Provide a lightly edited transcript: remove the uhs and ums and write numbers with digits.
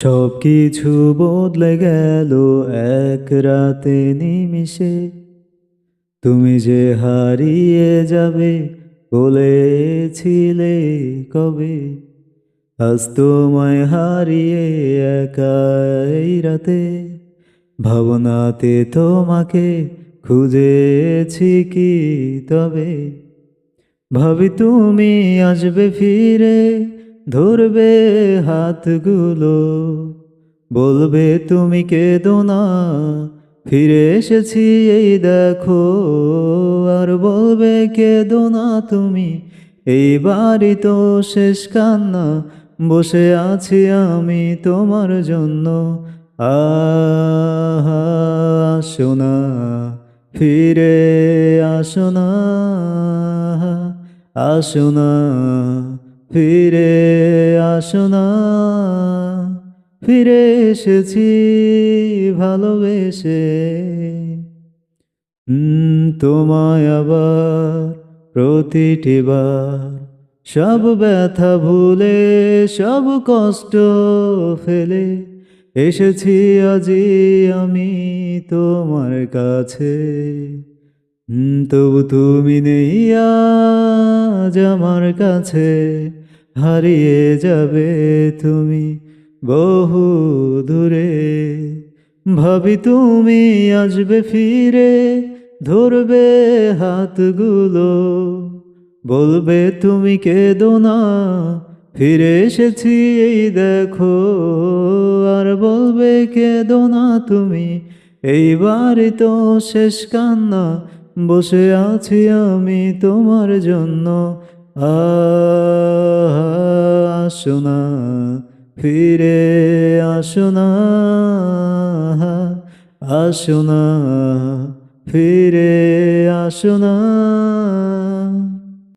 সবকিছু বদলে গেল এক রাতে নিমিষে। তুমি যে হারিয়ে যাবে বলেছিলে কবে। আজ তোমায় হারিয়ে একা এই রাতে, ভাবনাতে তোমাকে খুঁজেছি কি তবে। ভাবি তুমি আসবে ফিরে, ধরবে হাতগুলো, বলবে তুমি কেঁদো না, ফিরে এসেছি এই দেখো। আর বলবে কেঁদো না তুমি, এইবারই তো শেষ কান্না, বসে আছি আমি তোমার জন্য। আসো না, ফিরে আসো না, আসো না, ফিরে আসো না। ফিরে এসেছি ভালোবেসে, তোমায় আবার প্রতিটি বার। সব ব্যথা ভুলে, সব কষ্ট ফেলে এসেছি আজি আমি তোমার কাছে। তবু তুমি নেই আজ আমার কাছে, হারিয়ে যাবে তুমি বহু দূরে। ভাবি তুমি আসবে ফিরে, ধরবে হাতগুলো, বলবে তুমি কেঁদো না, ফিরে এসেছি এই দেখো। আর বলবে কেঁদো না তুমি, এইবারই তো শেষ কান্না, বসে আছি আমি তোমার জন্য। আসো না, ফিরে আসো না, আসো না, ফিরে আসো না।